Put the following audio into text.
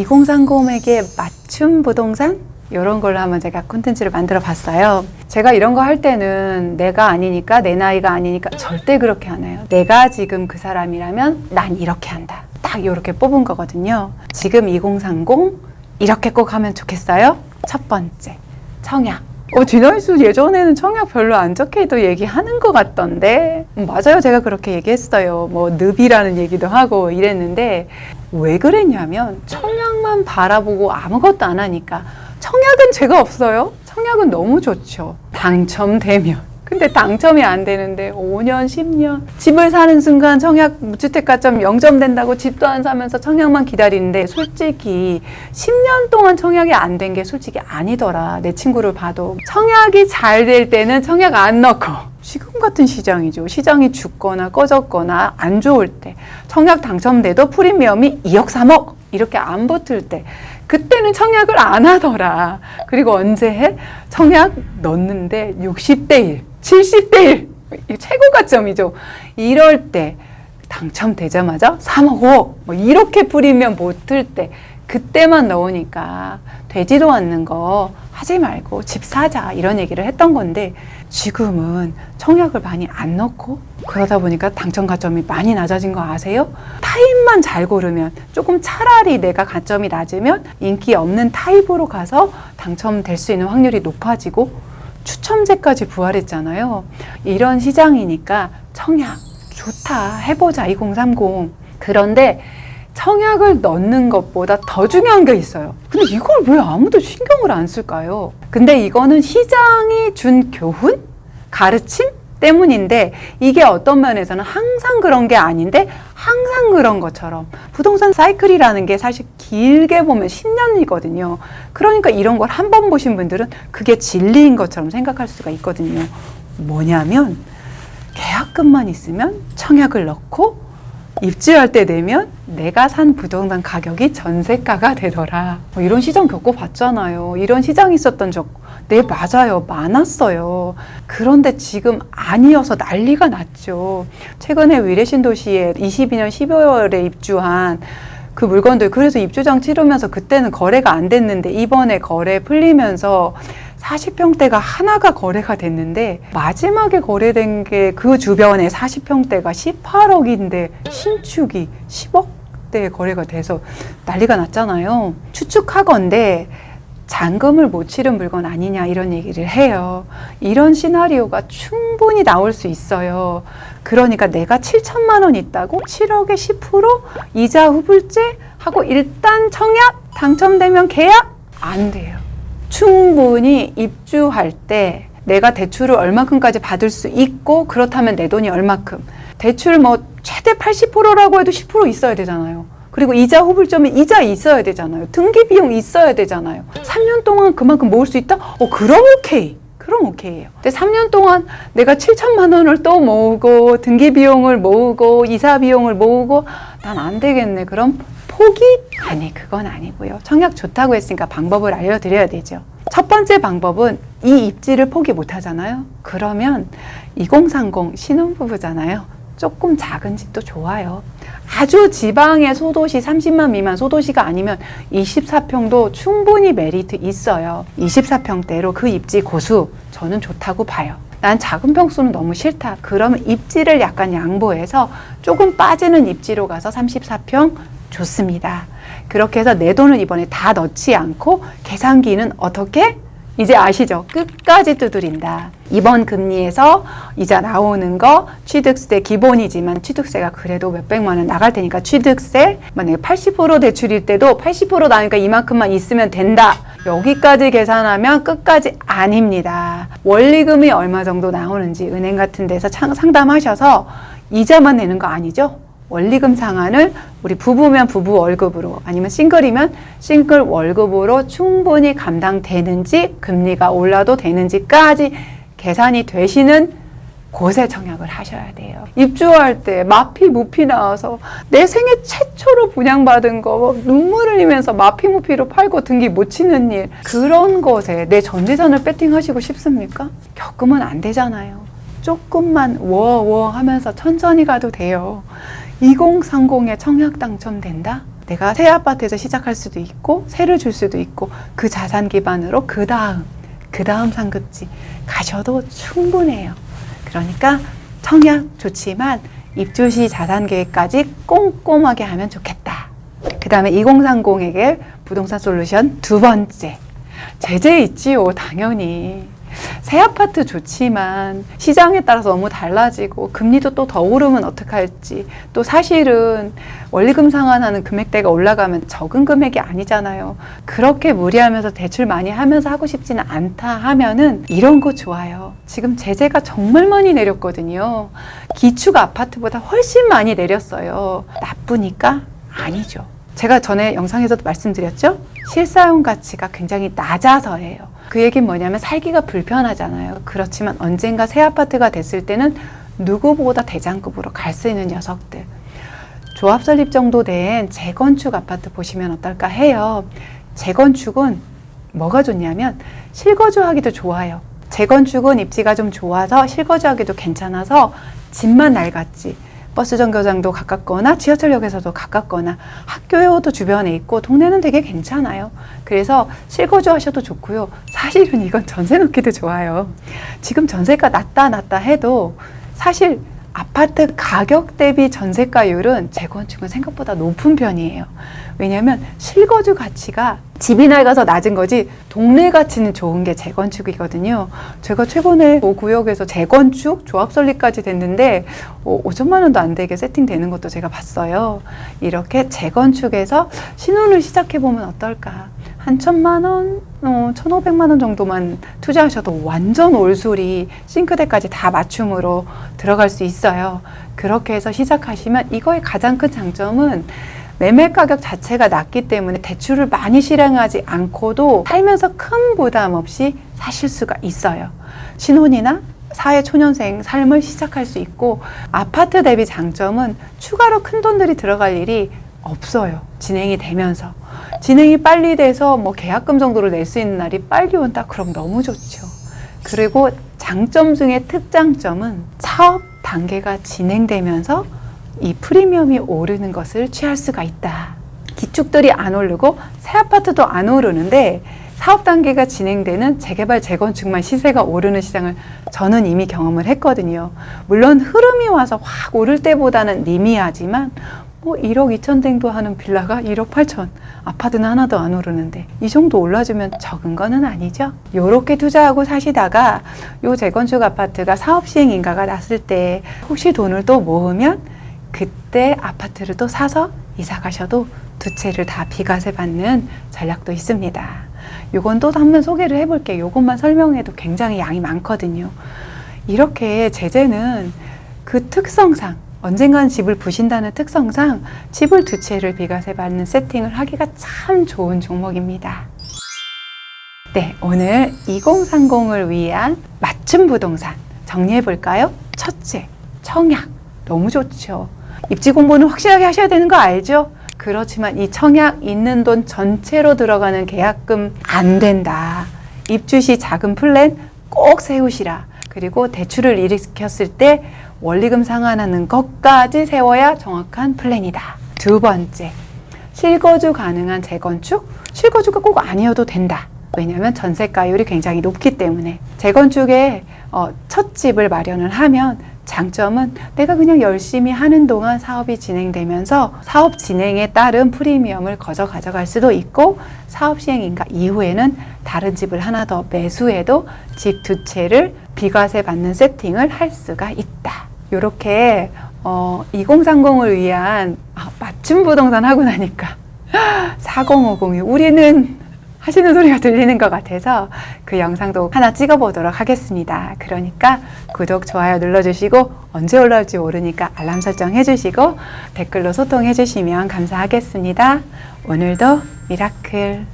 2030에게 맞춤 부동산? 이런 걸로 한번 제가 콘텐츠를 만들어 봤어요. 제가 이런 거 할 때는 내가 아니니까, 내 나이가 아니니까 절대 그렇게 안 해요. 내가 지금 그 사람이라면 난 이렇게 한다. 딱 이렇게 뽑은 거거든요. 지금 2030 이렇게 꼭 하면 좋겠어요? 첫 번째, 청약. 디나이스 예전에는 청약 별로 안 좋게도 얘기하는 것 같던데 맞아요. 제가 그렇게 얘기했어요. 뭐 늪이라는 얘기도 하고 이랬는데 왜 그랬냐면 청약만 바라보고 아무것도 안 하니까. 청약은 죄가 없어요. 청약은 너무 좋죠. 당첨되면. 근데 당첨이 안 되는데 5년, 10년 집을 사는 순간 청약 무주택가점 0점 된다고 집도 안 사면서 청약만 기다리는데 솔직히 10년 동안 청약이 안 된 게 솔직히 아니더라. 내 친구를 봐도 청약이 잘 될 때는 청약 안 넣고 지금 같은 시장이죠. 시장이 죽거나 꺼졌거나 안 좋을 때 청약 당첨돼도 프리미엄이 2억 3억 이렇게 안 붙을 때 그때는 청약을 안 하더라. 그리고 언제 해? 청약 넣는데 60대 1, 70대 1 최고 가점이죠. 이럴 때 당첨되자마자 3억 5억 뭐 이렇게 프리미엄 붙을 때 그때만 넣으니까 되지도 않는 거 하지 말고 집 사자 이런 얘기를 했던 건데 지금은 청약을 많이 안 넣고 그러다 보니까 당첨 가점이 많이 낮아진 거 아세요? 타입만 잘 고르면 조금 차라리 내가 가점이 낮으면 인기 없는 타입으로 가서 당첨될 수 있는 확률이 높아지고 추첨제까지 부활했잖아요. 이런 시장이니까 청약 좋다 해보자 2030. 그런데 청약을 넣는 것보다 더 중요한 게 있어요. 근데 이걸 왜 아무도 신경을 안 쓸까요? 근데 이거는 시장이 준 교훈? 가르침? 때문인데 이게 어떤 면에서는 항상 그런 게 아닌데 항상 그런 것처럼 부동산 사이클이라는 게 사실 길게 보면 10년이거든요. 그러니까 이런 걸 한 번 보신 분들은 그게 진리인 것처럼 생각할 수가 있거든요. 뭐냐면 계약금만 있으면 청약을 넣고 입주할 때 되면 내가 산 부동산 가격이 전세가가 되더라. 이런 시장 겪어봤잖아요. 이런 시장이 있었던 적, 네, 맞아요. 많았어요. 그런데 지금 아니어서 난리가 났죠. 최근에 위례신도시에 22년 12월에 입주한 그 물건들, 그래서 입주장 치르면서 그때는 거래가 안 됐는데 이번에 거래 풀리면서 40평대가 하나가 거래가 됐는데 마지막에 거래된 게 그 주변에 40평대가 18억인데 신축이 10억대에 거래가 돼서 난리가 났잖아요. 추측하건대 잔금을 못 치른 물건 아니냐 이런 얘기를 해요. 이런 시나리오가 충분히 나올 수 있어요. 그러니까 내가 7천만 원 있다고 7억에 10% 이자 후불제 하고 일단 청약 당첨되면 계약 안 돼요. 충분히 입주할 때 내가 대출을 얼마큼까지 받을 수 있고 그렇다면 내 돈이 얼마큼 대출 뭐 최대 80%라고 해도 10% 있어야 되잖아요. 그리고 이자 후불점에 이자 있어야 되잖아요. 등기 비용 있어야 되잖아요. 3년 동안 그만큼 모을 수 있다? 그럼 오케이. 그럼 오케이예요. 근데 3년 동안 내가 7천만 원을 또 모으고 등기 비용을 모으고 이사 비용을 모으고 난 안 되겠네. 그럼 포기? 아니, 그건 아니고요. 청약 좋다고 했으니까 방법을 알려드려야 되죠. 첫 번째 방법은 이 입지를 포기 못 하잖아요. 그러면 2030 신혼부부잖아요. 조금 작은 집도 좋아요. 아주 지방의 소도시 30만 미만 소도시가 아니면 24평도 충분히 메리트 있어요. 24평대로 그 입지 고수 저는 좋다고 봐요. 난 작은 평수는 너무 싫다. 그러면 입지를 약간 양보해서 조금 빠지는 입지로 가서 34평 좋습니다. 그렇게 해서 내 돈을 이번에 다 넣지 않고 계산기는 어떻게? 이제 아시죠? 끝까지 두드린다. 이번 금리에서 이자 나오는 거 취득세 기본이지만 취득세가 그래도 몇백만 원 나갈 테니까 취득세 만약에 80% 대출일 때도 80% 나니까 이만큼만 있으면 된다. 여기까지 계산하면 끝까지 아닙니다. 원리금이 얼마 정도 나오는지 은행 같은 데서 상담하셔서 이자만 내는 거 아니죠? 원리금 상환을 우리 부부면 부부 월급으로 아니면 싱글이면 싱글 월급으로 충분히 감당되는지 금리가 올라도 되는지까지 계산이 되시는 곳에 청약을 하셔야 돼요. 입주할 때 마피 무피 나와서 내 생애 최초로 분양받은 거 눈물 흘리면서 마피 무피로 팔고 등기 못 치는 일, 그런 것에 내 전 재산을 배팅하시고 싶습니까? 겪으면 안 되잖아요. 조금만 워워 하면서 천천히 가도 돼요. 2030에 청약 당첨된다? 내가 새 아파트에서 시작할 수도 있고 세를 줄 수도 있고 그 자산 기반으로 그 다음 상급지 가셔도 충분해요. 그러니까 청약 좋지만 입주 시 자산 계획까지 꼼꼼하게 하면 좋겠다. 그 다음에 2030에게 부동산 솔루션 두 번째, 제재 있지요. 당연히 새 아파트 좋지만 시장에 따라서 너무 달라지고 금리도 또 더 오르면 어떡할지, 또 사실은 원리금 상환하는 금액대가 올라가면 적은 금액이 아니잖아요. 그렇게 무리하면서 대출 많이 하면서 하고 싶지는 않다 하면은 이런 거 좋아요. 지금 제재가 정말 많이 내렸거든요. 기축 아파트보다 훨씬 많이 내렸어요. 나쁘니까? 아니죠. 제가 전에 영상에서도 말씀드렸죠? 실사용 가치가 굉장히 낮아서예요. 그 얘기는 뭐냐면 살기가 불편하잖아요. 그렇지만 언젠가 새 아파트가 됐을 때는 누구보다 대장급으로 갈 수 있는 녀석들. 조합 설립 정도 된 재건축 아파트 보시면 어떨까 해요. 재건축은 뭐가 좋냐면 실거주하기도 좋아요. 재건축은 입지가 좀 좋아서 실거주하기도 괜찮아서 집만 낡았지. 버스 정거장도 가깝거나 지하철역에서도 가깝거나 학교도 주변에 있고 동네는 되게 괜찮아요. 그래서 실거주 하셔도 좋고요. 사실은 이건 전세 놓기도 좋아요. 지금 전세가 낮다 해도 사실 아파트 가격 대비 전세가율은 재건축은 생각보다 높은 편이에요. 왜냐하면 실거주 가치가 집이 낡아서 낮은 거지 동네 가치는 좋은 게 재건축이거든요. 제가 최근에 구역에서 재건축 조합 설립까지 됐는데 5천만 원도 안 되게 세팅되는 것도 제가 봤어요. 이렇게 재건축에서 신혼을 시작해보면 어떨까. 한 1,000만 원, 1,500만 원 정도만 투자하셔도 완전 올수리 싱크대까지 다 맞춤으로 들어갈 수 있어요. 그렇게 해서 시작하시면 이거의 가장 큰 장점은 매매 가격 자체가 낮기 때문에 대출을 많이 실행하지 않고도 살면서 큰 부담 없이 사실 수가 있어요. 신혼이나 사회 초년생 삶을 시작할 수 있고, 아파트 대비 장점은 추가로 큰 돈들이 들어갈 일이 없어요. 진행이 되면서. 진행이 빨리 돼서 뭐 계약금 정도로 낼 수 있는 날이 빨리 온다? 그럼 너무 좋죠. 그리고 장점 중에 특장점은 사업 단계가 진행되면서 이 프리미엄이 오르는 것을 취할 수가 있다. 기축들이 안 오르고 새 아파트도 안 오르는데 사업 단계가 진행되는 재개발, 재건축만 시세가 오르는 시장을 저는 이미 경험을 했거든요. 물론 흐름이 와서 확 오를 때보다는 미미하지만 뭐 1억 2천 댕도 하는 빌라가 1억 8천, 아파트는 하나도 안 오르는데 이 정도 올라주면 적은 거는 아니죠. 요렇게 투자하고 사시다가 요 재건축 아파트가 사업 시행 인가가 났을 때 혹시 돈을 또 모으면 그때 아파트를 또 사서 이사 가셔도 두 채를 다 비과세 받는 전략도 있습니다. 요건 또 한번 소개를 해볼게요. 요것만 설명해도 굉장히 양이 많거든요. 이렇게 제재는 그 특성상, 언젠간 집을 부신다는 특성상 집을 두 채를 비과세 받는 세팅을 하기가 참 좋은 종목입니다. 네, 오늘 2030을 위한 맞춤 부동산 정리해 볼까요? 첫째, 청약. 너무 좋죠. 입지 공부는 확실하게 하셔야 되는 거 알죠? 그렇지만 이 청약 있는 돈 전체로 들어가는 계약금 안 된다. 입주 시 자금 플랜 꼭 세우시라. 그리고 대출을 일으켰을 때 원리금 상환하는 것까지 세워야 정확한 플랜이다. 두 번째, 실거주 가능한 재건축? 실거주가 꼭 아니어도 된다. 왜냐하면 전세가율이 굉장히 높기 때문에. 재건축에 첫 집을 마련을 하면 장점은 내가 그냥 열심히 하는 동안 사업이 진행되면서 사업 진행에 따른 프리미엄을 거저 가져갈 수도 있고, 사업 시행인가 이후에는 다른 집을 하나 더 매수해도 집 두 채를 비과세 받는 세팅을 할 수가 있다. 이렇게 2030을 위한 맞춤 부동산 하고 나니까 4050이 우리는 하시는 소리가 들리는 것 같아서 그 영상도 하나 찍어보도록 하겠습니다. 그러니까 구독, 좋아요 눌러주시고 언제 올라올지 모르니까 알람 설정 해주시고 댓글로 소통해 주시면 감사하겠습니다. 오늘도 미라클.